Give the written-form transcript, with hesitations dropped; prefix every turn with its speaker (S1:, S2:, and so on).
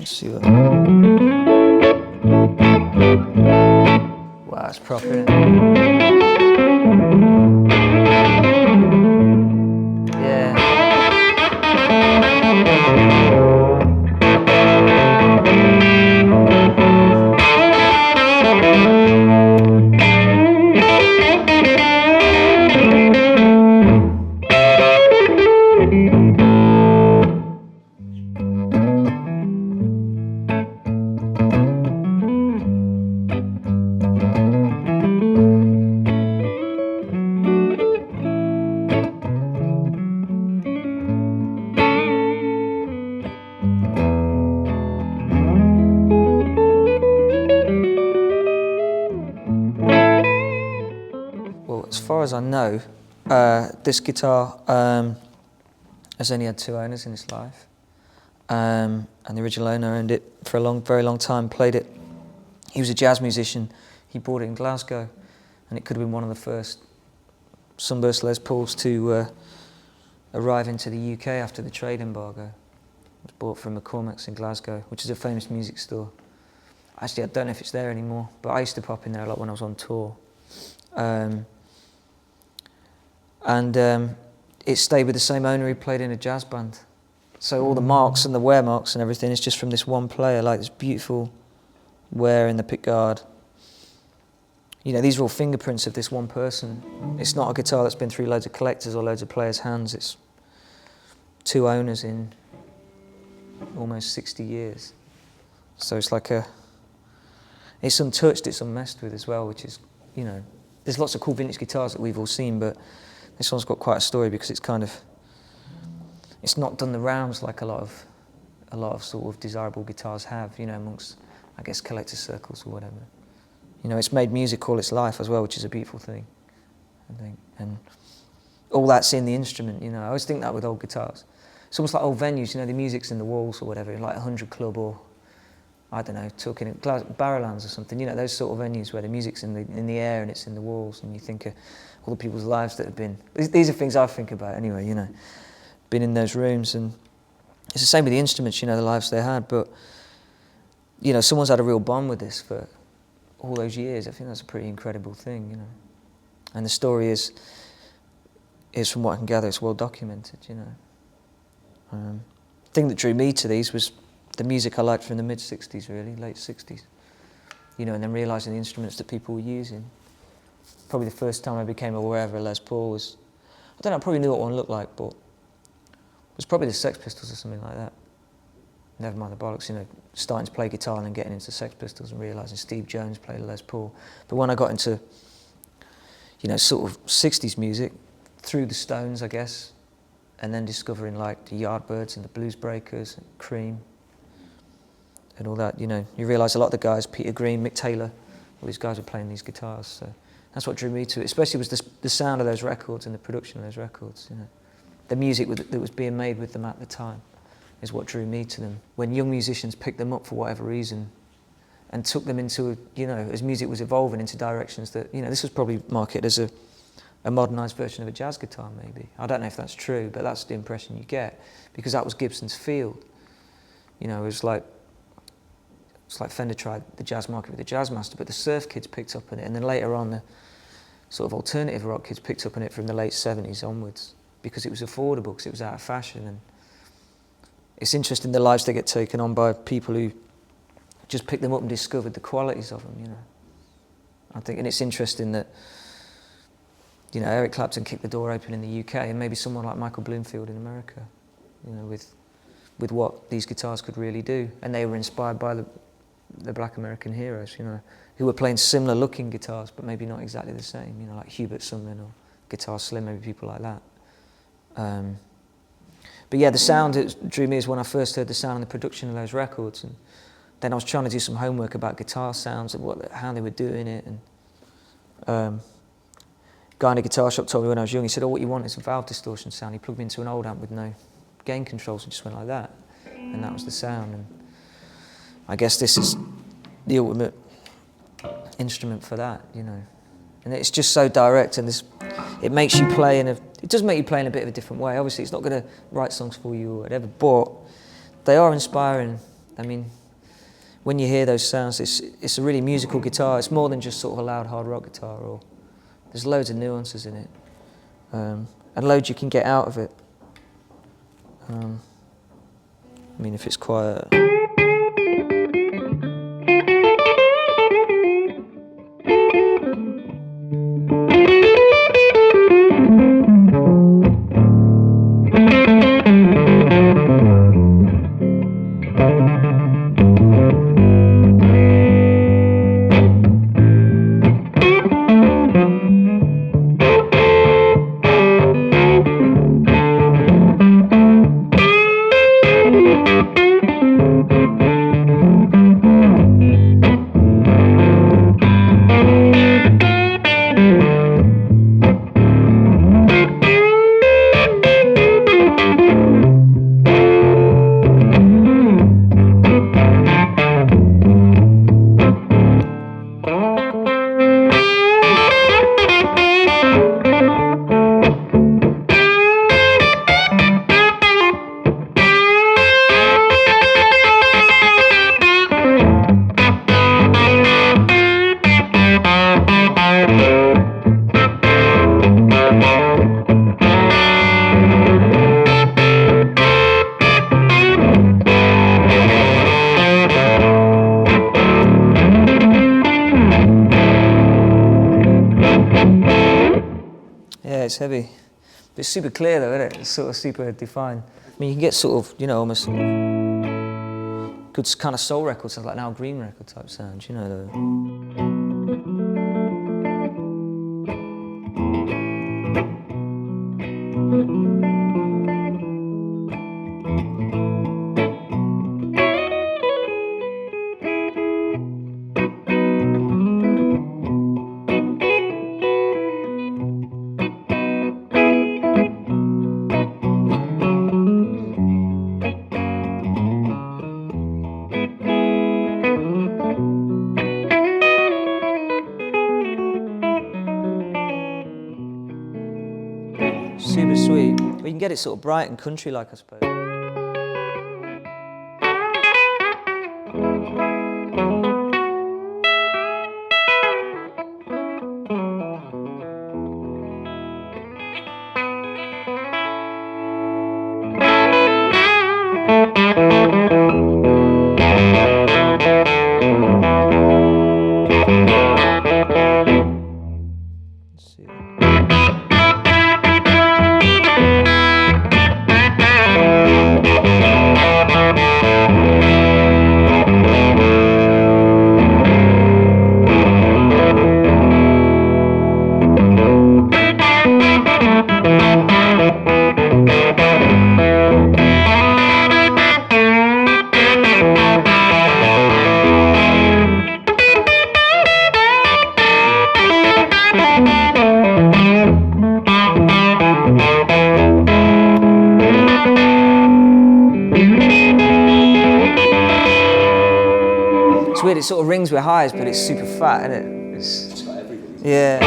S1: Let's see what... Wow, it's proper, isn't it? Yeah. As far as I know, this guitar has only had 2 owners in its life, and the original owner owned it for a very long time, played it. He was a jazz musician. He bought it in Glasgow, and it could have been one of the first Sunburst Les Pauls to arrive into the UK after the trade embargo. It was bought from McCormack's in Glasgow, which is a famous music store. Actually, I don't know if it's there anymore, but I used to pop in there a lot when I was on tour. It stayed with the same owner who played in a jazz band. So all the marks and the wear marks and everything is just from this one player, like this beautiful wear in the pickguard. You know, these are all fingerprints of this one person. It's not a guitar that's been through loads of collectors or loads of players' hands. It's 2 owners in almost 60 years. So it's like it's untouched, it's unmessed with as well, which is, you know, there's lots of cool vintage guitars that we've all seen, but this one's got quite a story because it's not done the rounds like a lot of sort of desirable guitars have, you know, amongst, I guess, collector circles or whatever. You know, it's made music all its life as well, which is a beautiful thing, I think. And all that's in the instrument, you know. I always think that with old guitars. It's almost like old venues, you know, the music's in the walls or whatever, like 100 Club or, I don't know, talking at Barrowlands or something, you know, those sort of venues where the music's in the air and it's in the walls, and you think of all the people's lives that have been. These are things I think about anyway, you know, been in those rooms. And it's the same with the instruments, you know, the lives they had. But, you know, someone's had a real bond with this for all those years. I think that's a pretty incredible thing, you know. And the story is from what I can gather, it's well documented, you know. The thing that drew me to these was the music I liked from the mid-60s, really, late 60s. You know, and then realising the instruments that people were using. Probably the first time I became aware of a Les Paul was, I don't know, I probably knew what one looked like, but it was probably the Sex Pistols or something like that. Never mind the bollocks, you know, starting to play guitar and then getting into Sex Pistols and realising Steve Jones played a Les Paul. But when I got into, you know, sort of 60s music, through the Stones, I guess, and then discovering like the Yardbirds and the Blues Breakers, and Cream, and all that, you know, you realise a lot of the guys, Peter Green, Mick Taylor, all these guys were playing these guitars, so that's what drew me to it, especially was the sound of those records and the production of those records, you know. The music that was being made with them at the time is what drew me to them. When young musicians picked them up for whatever reason and took them into, you know, as music was evolving into directions that, you know, this was probably marketed as a modernised version of a jazz guitar maybe. I don't know if that's true, but that's the impression you get, because that was Gibson's field. You know, it's like Fender tried the jazz market with the Jazzmaster, but the surf kids picked up on it, and then later on the sort of alternative rock kids picked up on it from the late 70s onwards, because it was affordable, because it was out of fashion. And it's interesting the lives they get taken on by people who just picked them up and discovered the qualities of them, you know. I think, and it's interesting that, you know, Eric Clapton kicked the door open in the UK, and maybe someone like Michael Bloomfield in America, you know, with what these guitars could really do. And they were inspired by the black American heroes, you know, who were playing similar looking guitars, but maybe not exactly the same, you know, like Hubert Sumlin or Guitar Slim, maybe people like that. But yeah, the sound that drew me is when I first heard the sound and the production of those records, and then I was trying to do some homework about guitar sounds and how they were doing it. And a guy in a guitar shop told me when I was young, he said, "Oh, what you want is a valve distortion sound." He plugged me into an old amp with no gain controls and just went like that, and that was the sound. And I guess this is the ultimate instrument for that, you know. And it's just so direct, and it makes you play it does make you play in a bit of a different way. Obviously, it's not going to write songs for you or whatever, but they are inspiring I mean, when you hear those sounds, it's a really musical guitar. It's more than just sort of a loud hard rock guitar. Or there's loads of nuances in it, and loads you can get out of it. I mean, if it's quiet. Yeah, it's heavy. But it's super clear though, isn't it? It's sort of super defined. I mean, you can get sort of, you know, almost sort of good kind of soul record sounds, like an Al Green record type sound, you know. Super sweet. But you can get it sort of bright and country-like, I suppose. Let's see. It's weird, it sort of rings with highs, but it's super fat, isn't it? It's got everything. Yeah.